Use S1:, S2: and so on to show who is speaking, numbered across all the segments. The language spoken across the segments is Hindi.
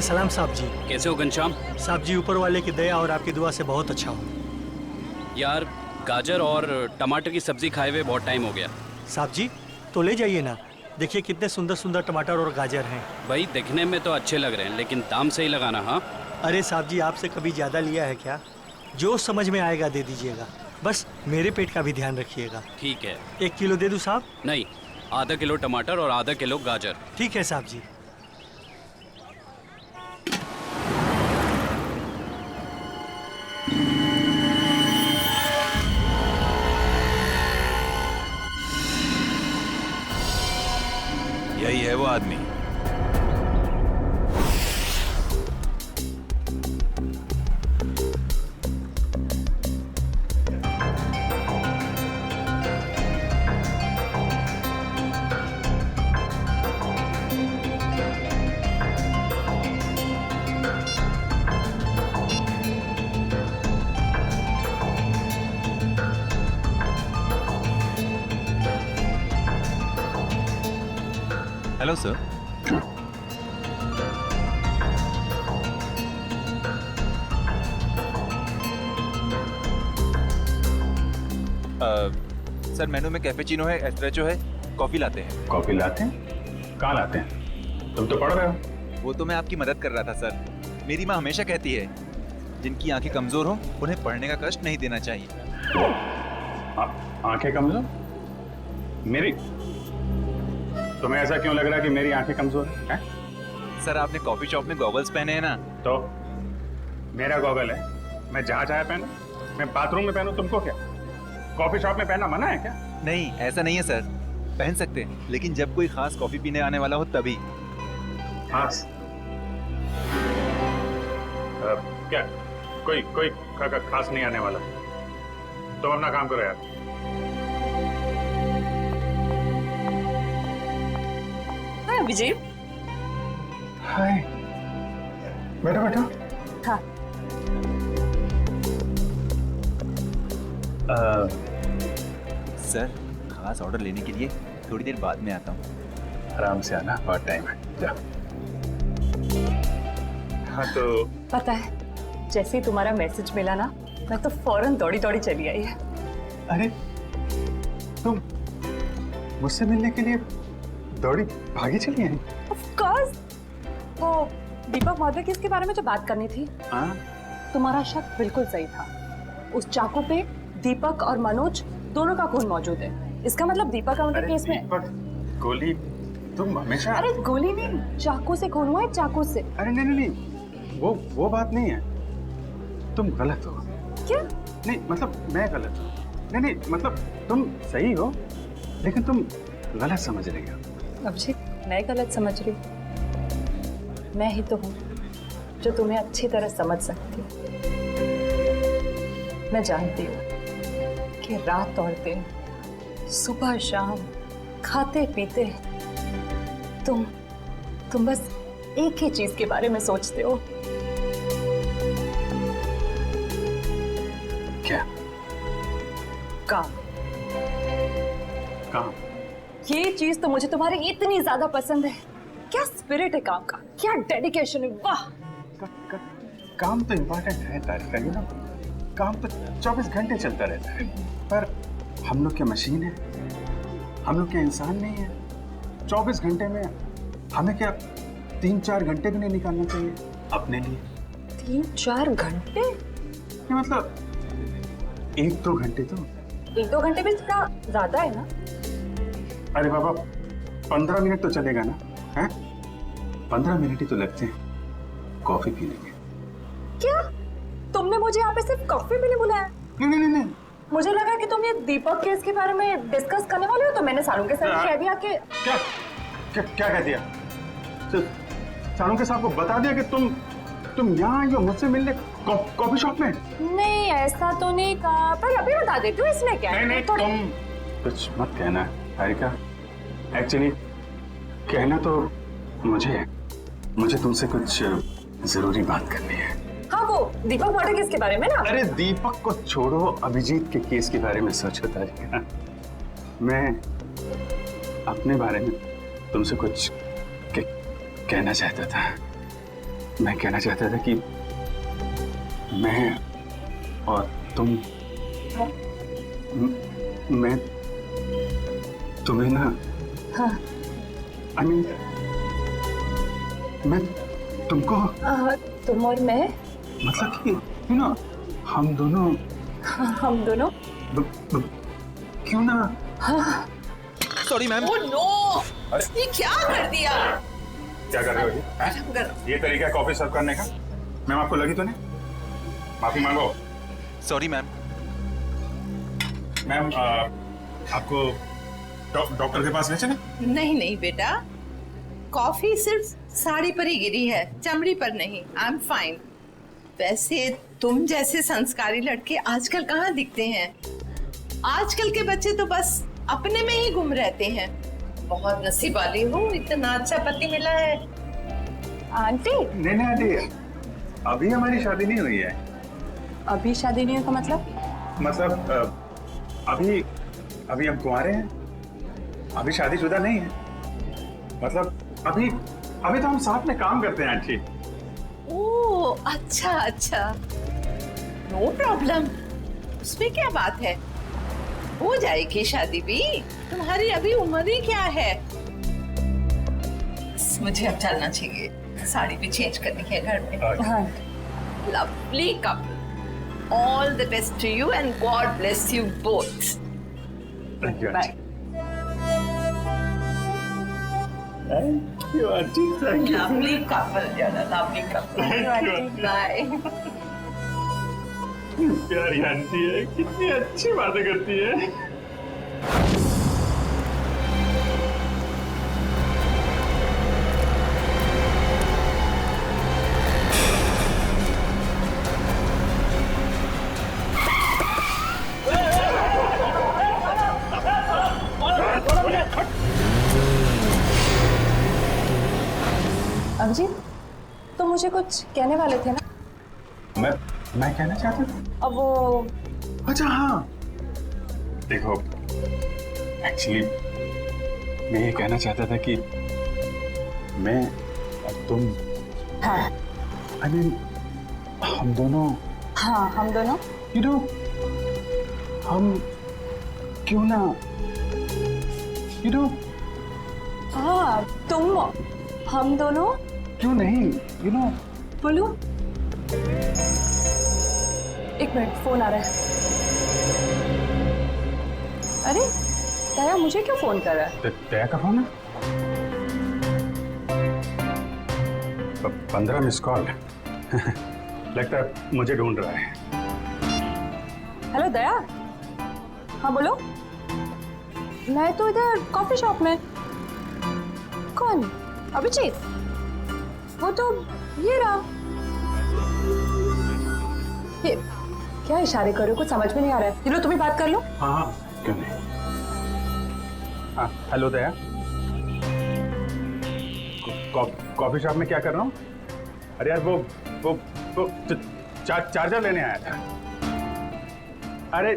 S1: सलाम साहब जी।
S2: कैसे हो घनश्याम?
S1: साहब जी ऊपर वाले की दया और आपकी दुआ से बहुत अच्छा हूँ।
S2: यार गाजर और टमाटर की सब्जी खाए हुए बहुत टाइम हो गया।
S1: साहब जी तो ले जाइए ना, देखिए कितने सुंदर सुंदर टमाटर और गाजर हैं।
S2: भाई दिखने में तो अच्छे लग रहे हैं लेकिन दाम सही लगाना। हाँ
S1: अरे साहब जी आपसे कभी ज़्यादा लिया है क्या? जो समझ में आएगा दे दीजिएगा, बस मेरे पेट का भी ध्यान रखिएगा।
S2: ठीक है।
S1: 1 किलो दे दूँ साहब?
S2: नहीं, आधा किलो टमाटर और आधा किलो गाजर।
S1: ठीक है साहब जी।
S3: यही है वो आदमी। Hello sir. सर मेनू में कैपेचिनो है, एस्प्रेसो है, कॉफी लाते हैं।
S4: कॉफी लाते हैं? कहाँ लाते हैं? तुम तो पढ़ रहे हो।
S3: वो तो मैं आपकी मदद कर रहा था सर। मेरी माँ हमेशा कहती है जिनकी आंखें कमजोर हो उन्हें पढ़ने का कष्ट नहीं देना चाहिए।
S4: आंखें कमजोर? मेरी? तुम्हें ऐसा क्यों लग रहा है कि मेरी आंखें कमजोर है?
S3: सर आपने कॉफी शॉप में गॉगल्स पहने हैं ना।
S4: तो मेरा गॉगल है, मैं जहाँ चाहे पहनूं, मैं बाथरूम में पहनूं, तुमको क्या? कॉफी शॉप में पहनना मना है क्या?
S3: नहीं ऐसा नहीं है सर, पहन सकते हैं लेकिन जब कोई खास कॉफी पीने आने वाला हो तभी।
S4: खास? क्या कोई कोई खास नहीं आने वाला? तो अपना काम करो यार।
S5: हाय विजय।
S4: हाय, बैठो बैठो।
S5: हाँ।
S3: सर खास ऑर्डर लेने के लिए थोड़ी देर बाद में आता हूँ।
S4: आराम से आना, बहुत टाइम है, जा। हाँ तो
S5: पता है जैसे ही तुम्हारा मैसेज मिला ना, मैं तो फौरन दौड़ी दौड़ी चली आई है।
S4: अरे तुम मुझसे मिलने के लिए दौड़ी भागी चली आई?
S5: Of course. वो दीपक महोदय की इसके बारे में जो बात करनी थी,
S4: हाँ?
S5: तुम्हारा शक बिल्कुल सही था। उस चाकू पे दीपक और मनोज दोनों का खून मौजूद है। इसका मतलब दीपक का मतलब केस में।
S4: दीपक, गोली, तुम हमेशा।
S5: अरे गोली नहीं, चाकू से खून हुआ है, चाकू से।
S4: अरे नहीं नहीं नहीं, वो बात नहीं है, तुम गलत हो।
S5: क्या?
S4: नहीं मतलब मैं गलत हूँ। नहीं नहीं मतलब तुम सही हो लेकिन तुम गलत समझ रही हो।
S5: अभिषेक मैं गलत समझ रही हूँ? मैं ही तो हूँ जो तुम्हें अच्छी तरह समझ सकती हूँ। मैं जानती हूँ कि रात और दिन, सुबह शाम, खाते पीते तुम बस एक ही चीज के बारे में सोचते हो।
S4: क्या?
S5: काम।
S4: काम?
S5: ये चीज तो मुझे तुम्हारी इतनी ज्यादा पसंद है। क्या स्पिरिट है काम का, क्या डेडिकेशन है, वाह।
S4: काम तो इम्पोर्टेंट है तारिका, यू नो, काम तो 24 घंटे चलता रहता है, पर हम लोग क्या मशीन है? हम लोग क्या इंसान नहीं है? 24 घंटे में हमें क्या 3-4 घंटे भी नहीं निकालना चाहिए अपने लिए?
S5: 3-4 घंटे?
S4: ये मतलब 1-2 घंटे तो।
S5: 1-2 घंटे भी इतना ज्यादा है ना?
S4: अरे बाबा 15 मिनट तो चलेगा ना, हैं? 15 मिनट ही तो लगते हैं कॉफी पीने के।
S5: क्या? तुमने मुझे यहाँ पे सिर्फ कॉफी पीने बुलाया?
S4: नहीं नहीं नहीं।
S5: मुझे लगा कि तुम ये दीपक केस के बारे में डिस्कस करने वाले हो, तो मैंने सारू के साथ कह दिया कि।
S4: क्या क्या क्या कह दिया? सारू के साथ को बता दिया कि तुम यहाँ आई हो मुझसे मिलने कॉफी शॉप में?
S5: नहीं ऐसा तो नहीं कहा, पर अभी बता देती हूँ, इसमें क्या है।
S4: नहीं तुम कुछ मत कहना हारिका, एक्चुअली कहना तो मुझे तुमसे कुछ जरूरी बात करनी है।
S5: हाँ वो दीपक मर्डर केस के बारे में ना?
S4: अरे दीपक को छोड़ो, अभिजीत के केस के बारे में सोचो तारिका। मैं अपने बारे में तुमसे कुछ कहना चाहता था। मैं कहना चाहता था कि मैं और तुम मैं तुम्हें ना
S5: हाँ
S4: आई मीन मैं तुमको
S5: तुम और मैं
S4: मतलब कि यू नो हम दोनों
S5: हम दोनों
S4: क्यों ना
S3: सॉरी मैम।
S6: ओह नो, ये क्या कर दिया?
S4: क्या कर रहे हो जी? ये तरीका है कॉफी सर्व करने का? मैम आपको लगी तो नहीं? माफी मांगो।
S3: Sorry ma'am.
S4: मैम आपको डॉक्टर के पास ले चले?
S6: नहीं नहीं बेटा, कॉफी सिर्फ साड़ी पर ही गिरी है, चमड़ी पर नहीं। I am fine. वैसे तुम जैसे संस्कारी लड़के आजकल कहाँ दिखते हैं? आजकल के बच्चे तो बस अपने में ही गुम रहते हैं। बहुत नसीब वाली हो, इतना अच्छा पति मिला है।
S5: आंटी
S4: नहीं नहीं आंटी, अभी हमारी शादी नहीं हुई है।
S5: अभी शादी नहीं हुई का मतलब?
S4: अभी अभी हम कुंवारे हैं, अभी शादीशुदा नहीं है। मतलब अभी तो हम साथ में काम करते हैं आंटी।
S6: ओह अच्छा अच्छा, नो प्रॉब्लम, उसमें क्या बात है, हो जाएगी शादी भी। तुम्हारी अभी उम्र ही क्या है? मुझे अब चलना चाहिए, साड़ी भी चेंज करनी है घर में।
S5: हाँ
S6: lovely couple, all the best to you and God bless you both.
S5: Bye.
S4: Thank you aunty, thank you.
S6: Lovely couple, lovely couple. Bye.
S4: प्यारी आंटी है, कितनी अच्छी बातें करती है।
S5: अभिजीत, तो मुझे कुछ कहने वाले थे ना?
S4: मैं कहना चाहता था।
S5: अब वो
S4: अच्छा हाँ, देखो एक्चुअली मैं ये कहना चाहता था कि मैं और तुम,
S5: हाँ
S4: आई मीन हम दोनों,
S5: हाँ हम दोनों
S4: यू नो, हम क्यों ना, यू नो,
S5: हाँ तुम हम दोनों
S4: क्यों नहीं, यू नो।
S5: बोलू? एक मिनट, फोन आ रहा है। अरे दया मुझे क्यों फोन कर रहा है?
S4: दया का फोन है? 15 मिस कॉल। लगता है मुझे ढूंढ रहा है।
S5: हेलो दया। हाँ बोलो। मैं तो इधर कॉफी शॉप में। कौन? अभिजीत? वो तो ये रहा। ये क्या इशारे कर रहे हो? कुछ समझ में नहीं आ रहा है। चलो तुम्हें बात कर लो।
S4: हाँ हाँ क्यों नहीं। हाँ हेलो दया, कॉफी शॉप में क्या कर रहा हूँ? अरे यार वो चार्जर लेने आया था। अरे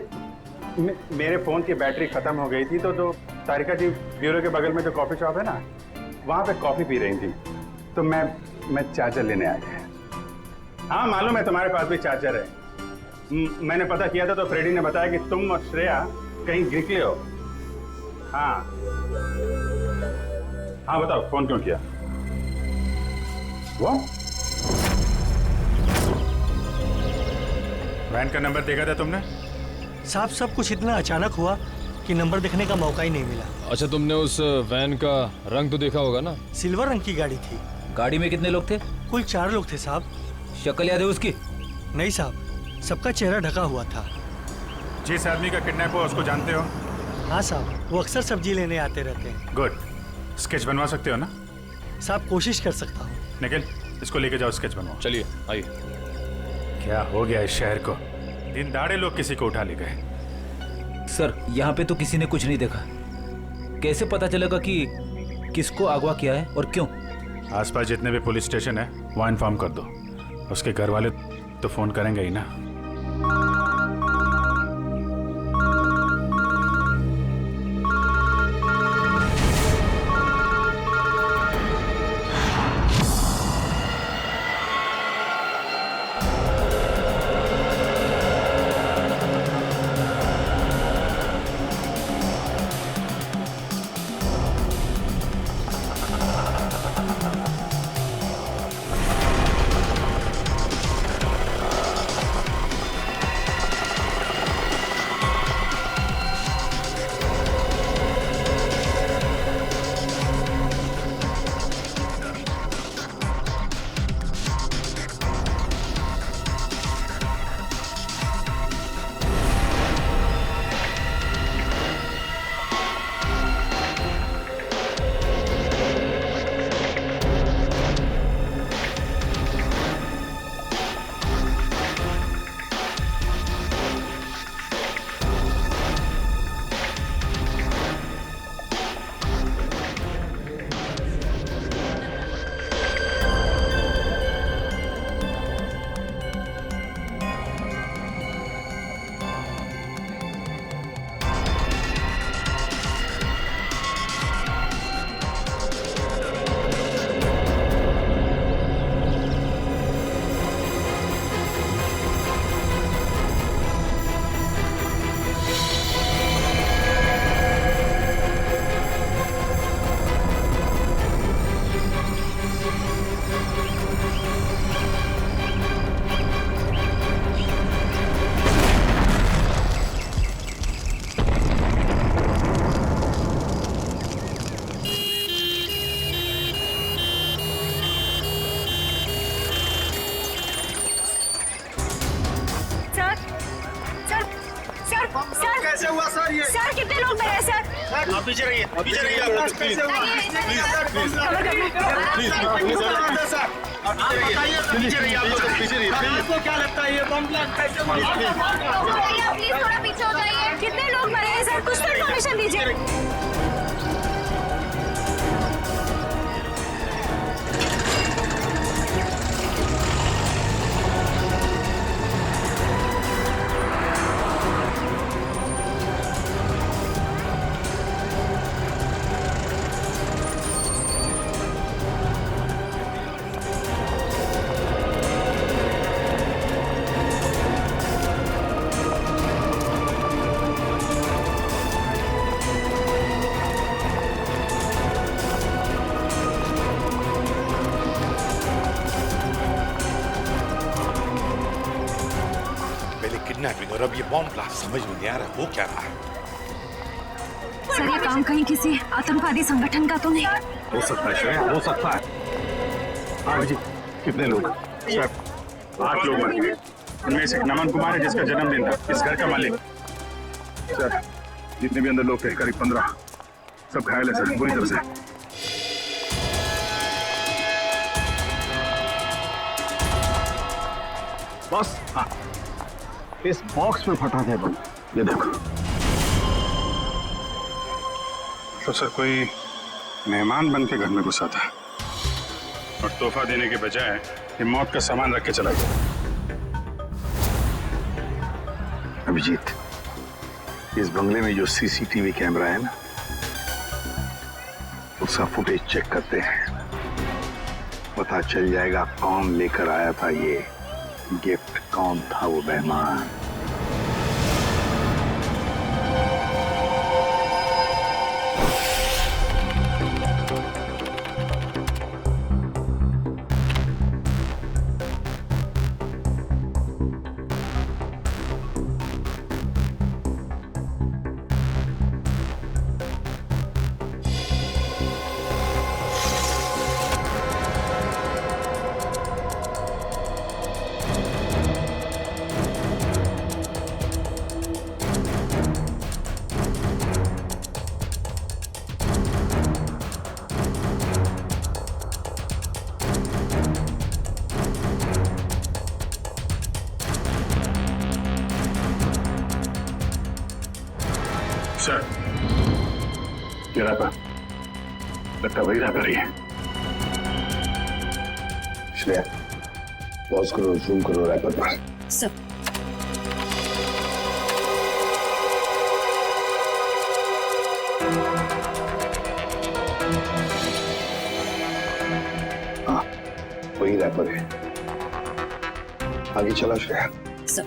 S4: मेरे फोन की बैटरी खत्म हो गई थी, तो तारिका जी ब्यूरो के बगल में जो कॉफी शॉप है ना, वहाँ पे कॉफी पी रही थी, तो मैं चार्जर लेने आ गया। हाँ मालूम है तुम्हारे पास भी चार्जर है। मैंने पता किया था तो फ्रेडी ने बताया कि तुम और श्रेया कहीं निकले हो। हाँ हाँ बताओ फोन क्यों किया? वो वैन का नंबर देखा था तुमने?
S1: साहब सब कुछ इतना अचानक हुआ कि नंबर देखने का मौका ही नहीं मिला।
S7: अच्छा तुमने उस वैन का रंग तो देखा होगा ना?
S1: सिल्वर रंग की गाड़ी थी।
S8: गाड़ी में कितने लोग थे?
S1: कुल 4 लोग थे साहब।
S8: शक्ल याद है उसकी?
S1: नहीं साहब, सबका चेहरा ढका हुआ था।
S4: जिस आदमी का किडनैप हुआ उसको जानते हो?
S1: हाँ साहब, वो अक्सर सब्जी लेने आते रहते हैं।
S4: गुड। स्केच बनवा सकते हो ना?
S1: साहब कोशिश कर सकता हूँ।
S4: निखिल इसको लेके जाओ, स्केच बनवाओ।
S7: चलिए आइए।
S4: क्या हो गया इस शहर को? दिन दहाड़े लोग किसी को उठा ले गए।
S8: सर यहाँ पे तो किसी ने कुछ नहीं देखा, कैसे पता चलेगा कि किसको अगवा किया है और क्यों?
S4: आसपास जितने भी पुलिस स्टेशन है वहाँ इन्फॉर्म कर दो। उसके घर वाले तो फोन करेंगे ही ना। कैसे हुआ सर ये?
S5: सर कितने लोग मरे सर?
S4: आप पीछे रहिए, पीछे रहिए। कैसे हुआ? प्लीज सर, प्लीज सर, आप पीछे रहिए, आप लोग पीछे रहिए। आपको क्या लगता है ये बम ब्लास्ट कैसे हुआ?
S5: प्लीज थोड़ा पीछे हो जाइए। कितने लोग मरे हैं सर? कुछ तो इन्फॉर्मेशन दीजिए।
S9: किडनैपिंग और अब ये बॉम्ब ब्लास्ट, समझ में नहीं आ रहा हो क्या रहा है।
S5: सर ये काम कहीं किसी आतंकवादी संगठन का तो नहीं?
S4: हो सकता है श्रेया, हो सकता है। हाँ जी, कितने लोग? सर 8 लोग मर गए। उनमें से नमन कुमार है जिसका जन्मदिन था, इस घर का मालिक। सर जितने भी अंदर लोग थे करीब 15, सब घायल है सर, बुरी तरह से। बस हाँ, इस बॉक्स में फटा था बम, ये देखो। तो सर कोई मेहमान बन के घर में घुसा था और तोहफा देने के बजाय ये मौत का सामान रख के चला गया। अभिजीत, इस बंगले में जो सीसीटीवी कैमरा है ना, उसका फुटेज चेक करते हैं, पता चल जाएगा कौन लेकर आया था ये गिफ्ट, कौन था वो मेहमान। सर ये रैपर लगता वही रैपर ही है। श्रेया पॉज करो, जूम करो रैपर पर।
S5: सर
S4: हाँ वही रैपर है। आगे चला श्रेया।
S5: सर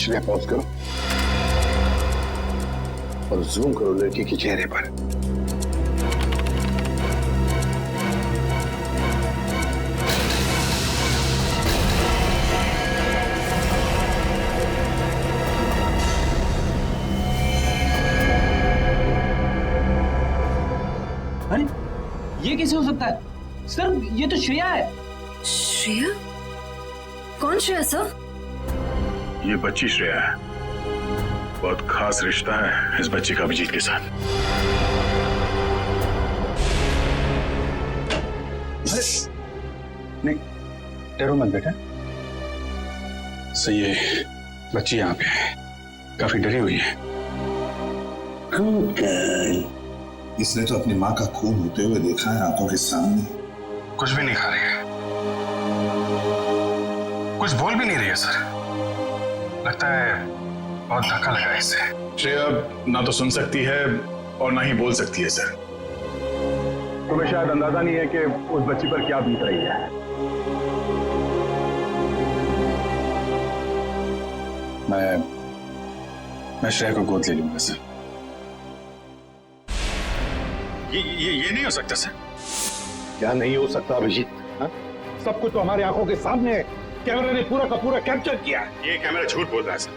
S4: श्रेया पॉज करो और जूम करो लड़की के चेहरे पर।
S10: अरे ये कैसे हो सकता है सर? ये तो श्रेया है।
S5: श्रेया? कौन श्रेया सर?
S4: ये बच्ची श्रेया है। बहुत खास रिश्ता है इस बच्ची का अभिजीत के साथ। नहीं डरो मत बेटा। सही है, बच्ची यहाँ पे है, काफी डरी हुई है।
S11: इसने तो अपनी माँ का खून होते हुए देखा है आंखों के सामने।
S4: कुछ भी नहीं खा रही है, कुछ बोल भी नहीं रही है सर। लगता है बहुत धक्का लगा है इससे। श्रेया ना तो सुन सकती है और ना ही बोल सकती है सर। तुम्हें शायद अंदाजा नहीं है कि उस बच्ची पर क्या बीत रही है। मैं श्रेया को गोद ले लूंगा सर। ये नहीं हो सकता सर।
S11: क्या नहीं हो सकता अभिजीत? सब कुछ तो हमारी आंखों के सामने है। कैमरा ने पूरा का पूरा कैप्चर किया।
S4: ये कैमरा झूठ बोल रहा है सर।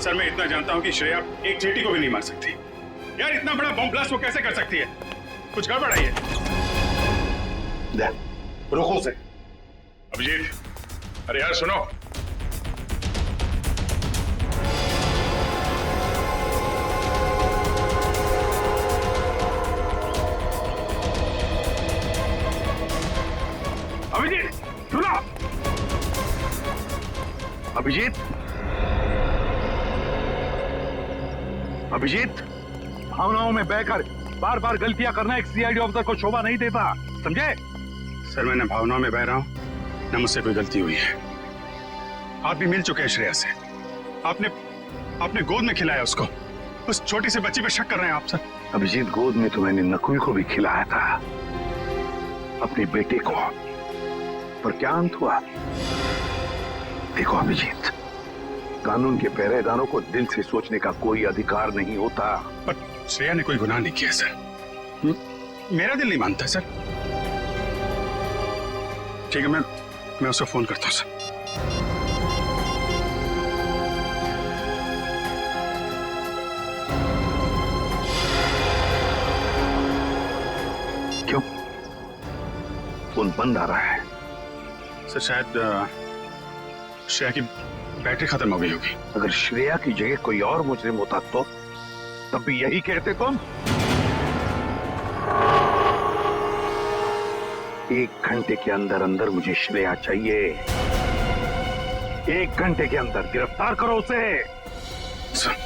S4: सर मैं इतना जानता हूं कि श्रेया एक चींटी को भी नहीं मार सकती। यार इतना बड़ा बॉम्ब ब्लास्ट वो कैसे कर सकती है? कुछ गड़बड़ है ये।
S11: रुको से।
S4: अभिजीत, अरे यार सुनो। अभिजीत सुनो। अभिजीत, अभिजीत, भावनाओं में बहकर बार बार गलतियां करना एक सीआईडी ऑफिसर को शोभा नहीं देता, समझे? सर मैं न भावनाओं में बह रहा हूं न मुझसे कोई गलती हुई है। आप भी मिल चुके हैं श्रेया से। आपने गोद में खिलाया उसको। उस छोटी सी बच्ची पे शक कर रहे हैं आप सर।
S11: अभिजीत, गोद में तो मैंने नकुल को भी खिलाया था, अपने बेटे को, पर क्या अंत हुआ? देखो अभिजीत, कानून के पहरेदारों को दिल से सोचने का कोई अधिकार नहीं होता।
S4: पर श्रेया ने कोई गुनाह नहीं किया सर। मेरा दिल नहीं मानता सर। ठीक है, मैं उसको फोन करता हूँ सर।
S11: क्यों फोन बंद आ रहा है?
S4: सर शायद श्रेया की बैटरी खत्म हो गई होगी।
S11: अगर श्रेया की जगह कोई और मुजरिम होता तो तब भी यही कहते तुम? 1 घंटे के अंदर अंदर मुझे श्रेया चाहिए। 1 घंटे के अंदर गिरफ्तार करो उसे।
S4: सर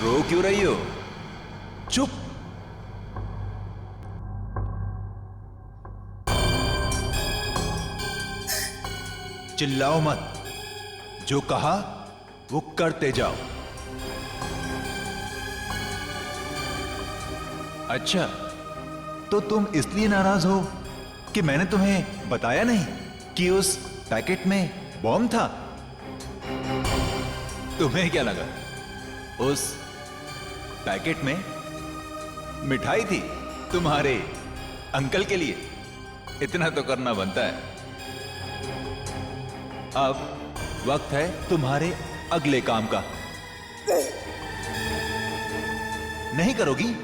S3: रो क्यों रही हो? चुप। चिल्लाओ मत, जो कहा वो करते जाओ। अच्छा, तो तुम इसलिए नाराज हो कि मैंने तुम्हें बताया नहीं कि उस पैकेट में बॉम्ब था? तुम्हें क्या लगा उस पैकेट में मिठाई थी तुम्हारे अंकल के लिए? इतना तो करना बनता है। अब वक्त है तुम्हारे अगले काम का। नहीं करोगी?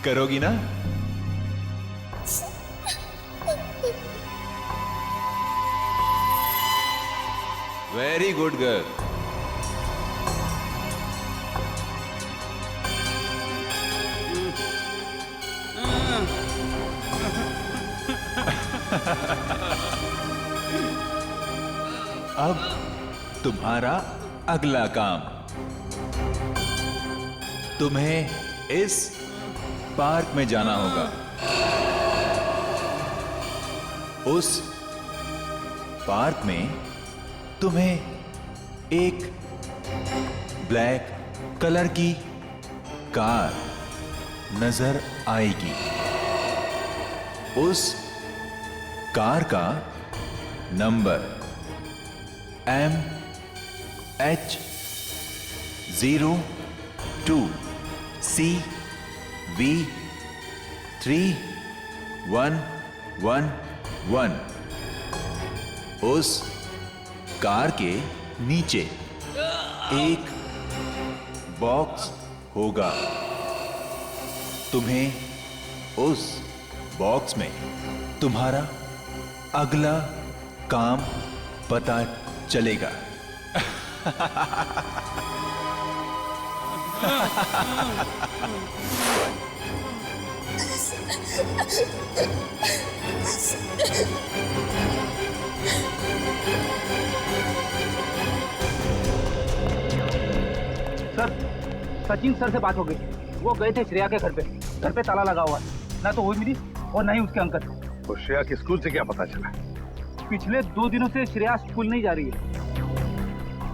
S3: करोगी ना? Very good girl. अब तुम्हारा अगला काम, तुम्हें इस पार्क में जाना होगा। उस पार्क में तुम्हें एक ब्लैक कलर की कार नजर आएगी। उस कार का नंबर MH02CV3111। उस कार के नीचे एक बॉक्स होगा। तुम्हें उस बॉक्स में तुम्हारा अगला काम पता चलेगा।
S8: सर, सचिन सर से बात हो गई। वो गए थे श्रेया के घर पे। घर पे ताला लगा हुआ है, ना तो वो मिली और ना ही उसके अंकल।
S11: तो श्रेया के स्कूल से क्या पता चला?
S8: पिछले 2 दिनों से श्रेया स्कूल नहीं जा रही है।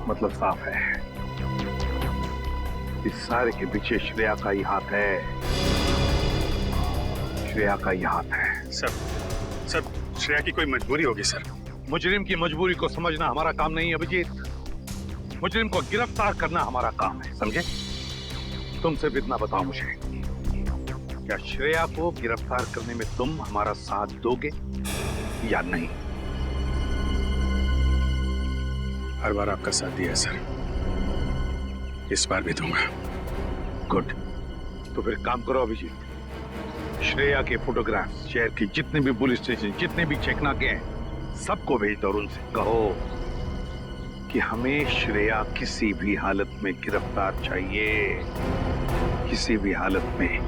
S11: मतलब साफ है, इस सारे के पीछे श्रेया का ही हाथ है। श्रेया का ही हाथ है।
S4: सर श्रेया की कोई मजबूरी होगी सर।
S11: मुजरिम की मजबूरी को समझना हमारा काम नहीं है अभिजीत। मुजरिम को गिरफ्तार करना हमारा काम है, समझे? तुम सिर्फ इतना बताओ मुझे, क्या श्रेया को गिरफ्तार करने में तुम हमारा साथ दोगे या नहीं?
S4: हर बार आपका साथ दिया है सर, इस बार भी दूंगा।
S11: गुड। तो फिर काम करो अभिजीत, श्रेया के फोटोग्राफ शहर की जितने भी पुलिस स्टेशन, जितने भी चेकनाके हैं, सबको भेज दो और उनसे कहो कि हमें श्रेया किसी भी हालत में गिरफ्तार चाहिए, किसी भी हालत में।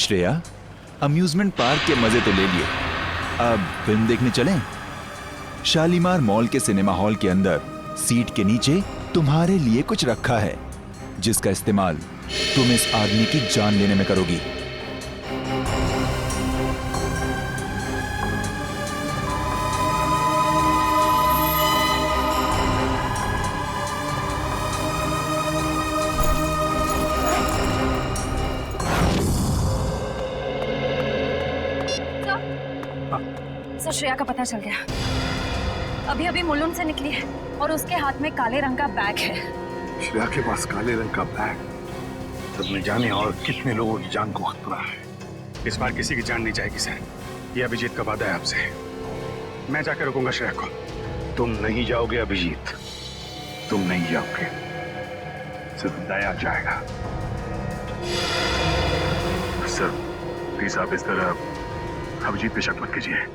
S3: श्रेया, अम्यूजमेंट पार्क के मजे तो ले लिए, अब फिल्म देखने चलें? शालीमार मॉल के सिनेमा हॉल के अंदर सीट के नीचे तुम्हारे लिए कुछ रखा है, जिसका इस्तेमाल तुम इस आदमी की जान लेने में करोगी।
S5: सर, श्रेया का पता चल गया। अभी अभी मुलुंड से निकली है और उसके हाथ में काले रंग का बैग है।
S11: श्रेया के पास काले रंग का बैग, तब न जाने और कितने लोगों की जान को खतरा है।
S4: इस बार किसी की जान नहीं जाएगी सर, ये अभिजीत का वादा है आपसे। मैं जाकर रुकूंगा श्रेया को।
S11: तुम नहीं जाओगे अभिजीत, तुम नहीं जाओगे, सिर्फ दया जाएगा। सर प्लीज आप इस तरह अभिजीत पे शक मत कीजिए।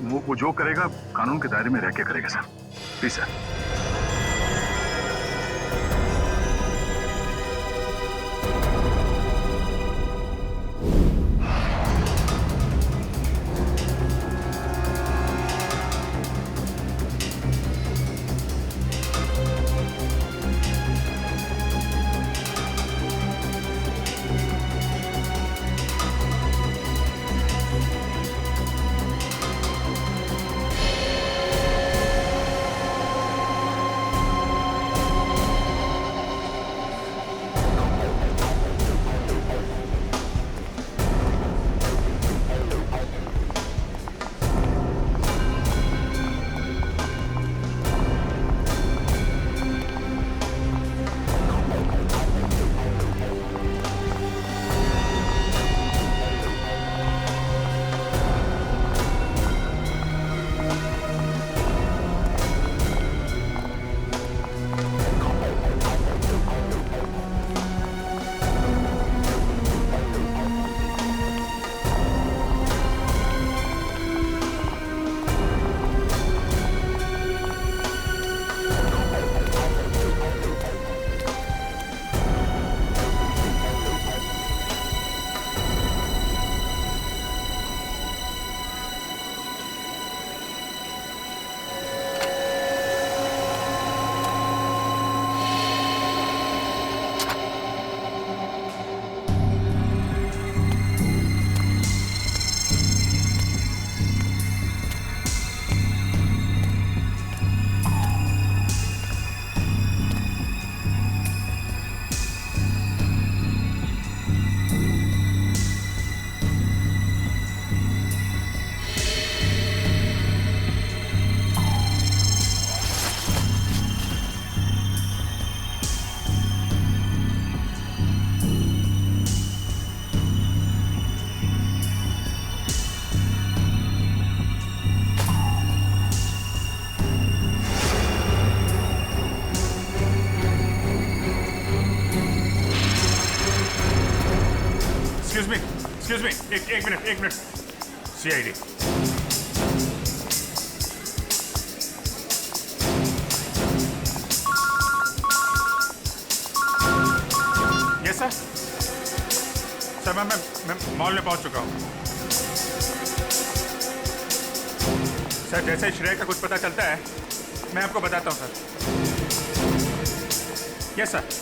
S11: वो जो करेगा कानून के दायरे में रह के करेगा sir, please sir.
S4: Excuse me, एक minute. CID. Yes sir. Sir मैं मॉल में पहुंच चुका हूं। सर जैसे ही श्रेया का कुछ पता चलता है मैं आपको बताता हूं सर। Yes sir.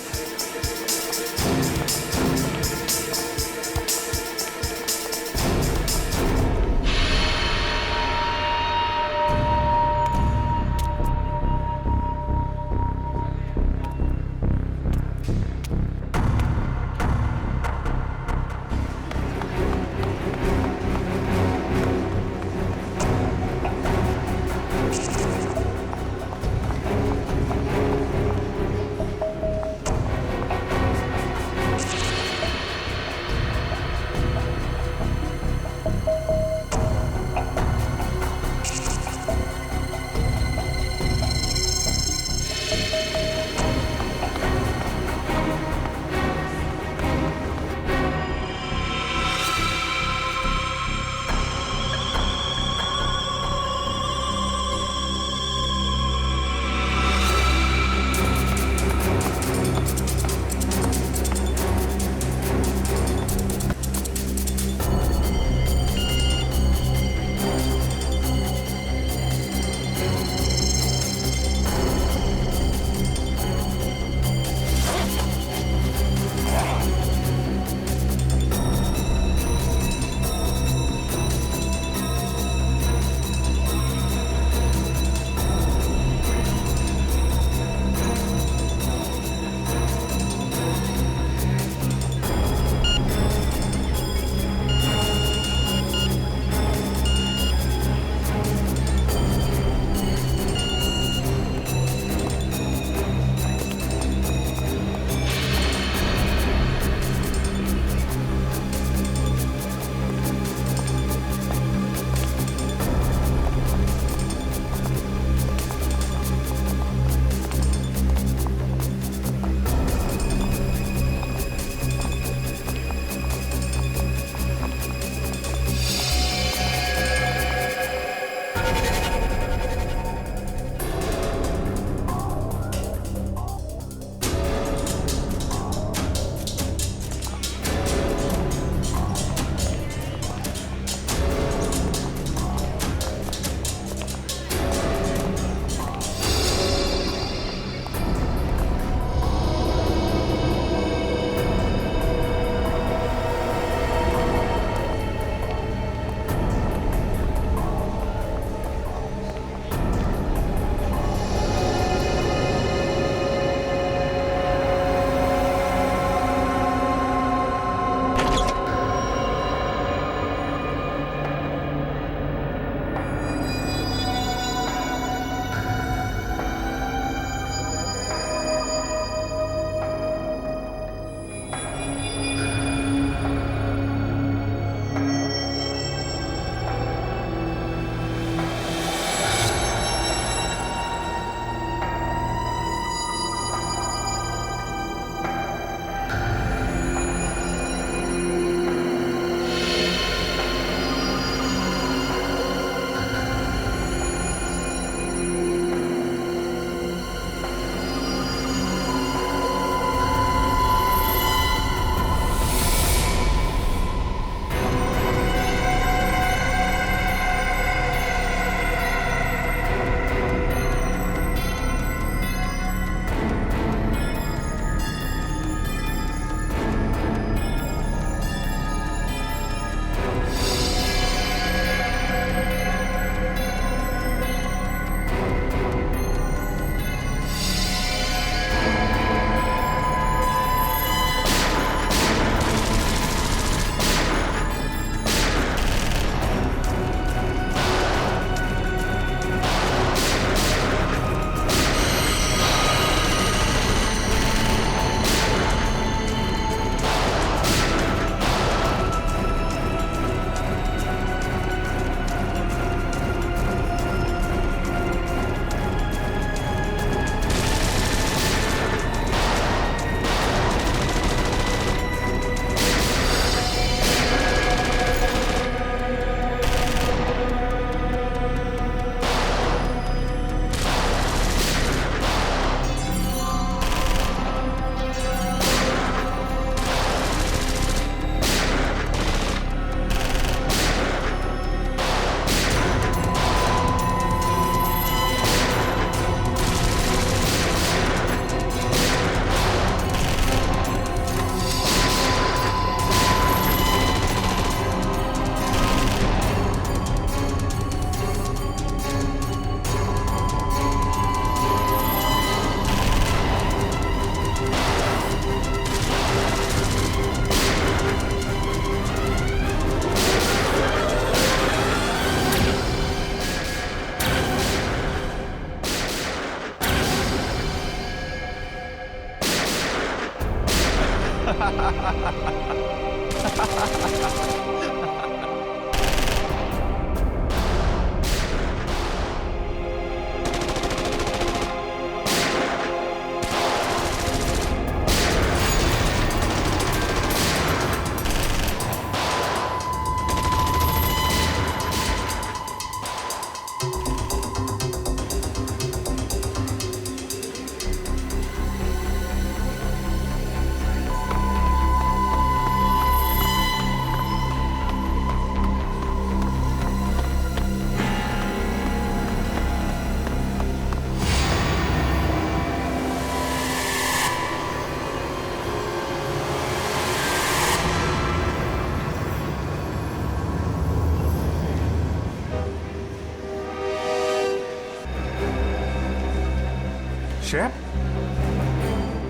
S4: श्रेया,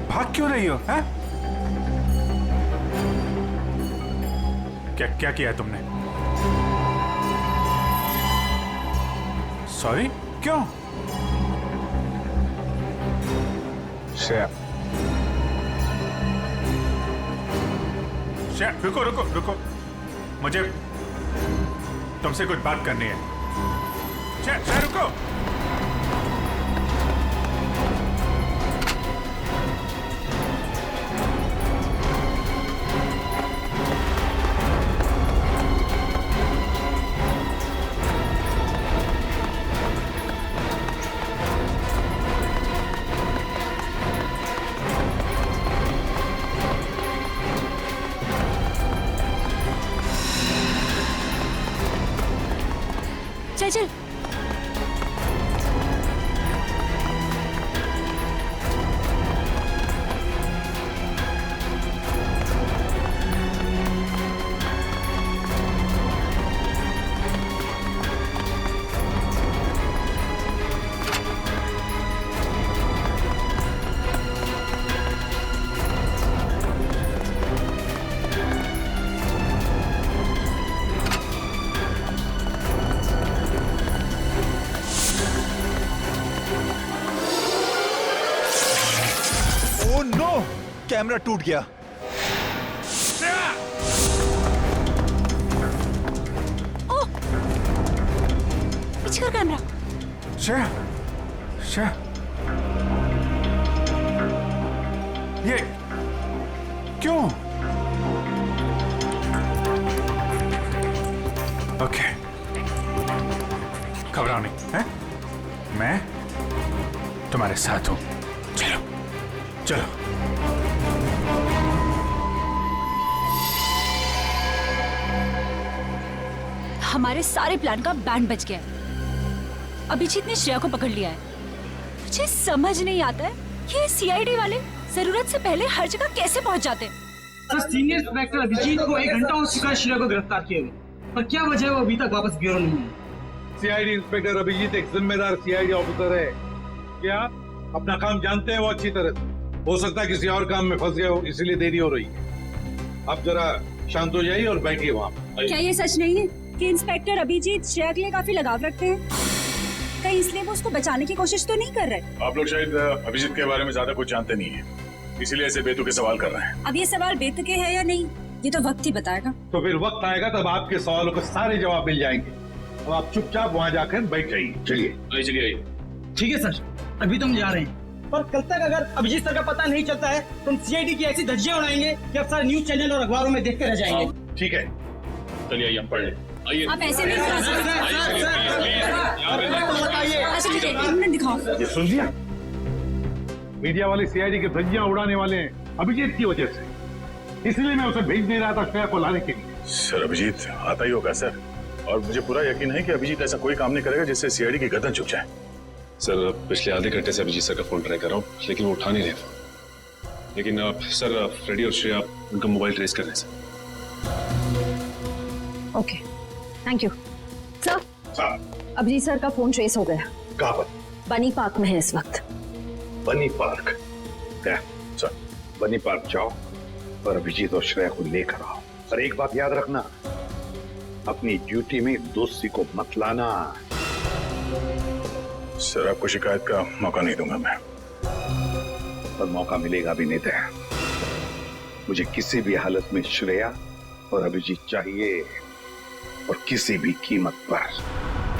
S4: भाग क्यों रही हो? हैं? क्या क्या किया है तुमने? सॉरी, क्यों? श्रेया, श्रेया, रुको रुको रुको, मुझे तुमसे कुछ बात करनी है। श्रेया, श्रेया रुको।
S12: चल चल।
S3: ओह नो, कैमरा टूट गया।
S12: ओह, पीछे कर कैमरा।
S4: श्रेया, श्रेया, ये क्यों? ओके, घबराओ नहीं, हैं? मैं तुम्हारे साथ हूं। चलो चलो।
S12: हमारे सारे प्लान का बैंड बज गया है। अभिजीत ने श्रेया को पकड़ लिया है। मुझे समझ नहीं आता है कि ये सीआईडी वाले जरूरत से पहले हर जगह कैसे पहुंच जाते हैं।
S10: सर, सीनियर इंस्पेक्टर अभिजीत को 1 घंटा हो चुका है श्रेया को गिरफ्तार किए हुए, पर क्या वजह है वो अभी तक वापस ब्यूरो नहीं है।
S13: सीआईडी इंस्पेक्टर अभिजीत एक जिम्मेदार सीआईडी ऑफिसर है। क्या अपना काम जानते हैं वो अच्छी तरह से? हो सकता है किसी और काम में फंस गए हो, इसीलिए देरी हो रही है। आप जरा शांत हो जाइए और बैठिए वहाँ।
S12: क्या ये सच नहीं है कि इंस्पेक्टर अभिजीत श्रेया के लिए काफी लगाव रखते हैं? कहीं इसलिए वो उसको बचाने की कोशिश तो नहीं कर रहे?
S9: आप लोग शायद अभिजीत के बारे में ज्यादा कुछ जानते नहीं है, इसीलिए ऐसे बेतुके सवाल कर रहे हैं।
S12: अब ये सवाल बेतुके है या नहीं, ये तो वक्त ही बताएगा।
S13: तो फिर वक्त आएगा तब आपके सवालों के सारे जवाब मिल जाएंगे। अब आप चुपचाप वहाँ जाकर बैठ जाइए। चलिए
S9: चलिए।
S10: ठीक है सर, अभी तो हम जा रहे हैं, पर कल तक अगर अभिजीत सर का पता नहीं चलता है तो हम सीआईडी की ऐसी धज्जियां उड़ाएंगे कि अब सारे न्यूज चैनल और अखबारों में देखते रह जाएंगे।
S13: ठीक है,
S9: चलिए आइए हम पढ़ लें। आइए।
S12: आप ऐसे नहीं करा सकते। अच्छा ठीक है, 1 मिनट दिखाओ।
S13: ये सुन लिया? मीडिया वाले सीआईडी की धज्जियां उड़ाने वाले हैं अभिजीत की वजह से, इसलिए मैं उसे भेज नहीं रहा था श्रेया को लाने के लिए।
S9: सर अभिजीत आता ही होगा सर, और मुझे पूरा यकीन है कि अभिजीत ऐसा कोई काम नहीं करेगा जिससे सीआईडी की गर्दन झुक जाए।
S14: सर पिछले आधे घंटे से अभिजीत सर का फोन ट्राई कर रहा हूँ, लेकिन वो उठा नहीं रहे फोन। लेकिन सर फ्रेडी और श्रेया उनका मोबाइल ट्रेस कर रहे हैं sir.
S5: Okay, thank you sir. Abhijeet sir का फोन ट्रेस हो गया।
S11: कहाँ पर?
S5: बनी पार्क में है इस वक्त।
S11: बनी पार्क? सर, बनी पार्क जाओ और अभिजीत और श्रेया को लेकर आओ। और एक बात याद रखना, अपनी ड्यूटी में दोस्ती को मत लाना।
S9: सर आपको शिकायत का मौका नहीं दूंगा मैं।
S11: पर मौका मिलेगा भी नहीं। मुझे किसी भी हालत में श्रेया और अभिजीत चाहिए, और किसी भी कीमत पर।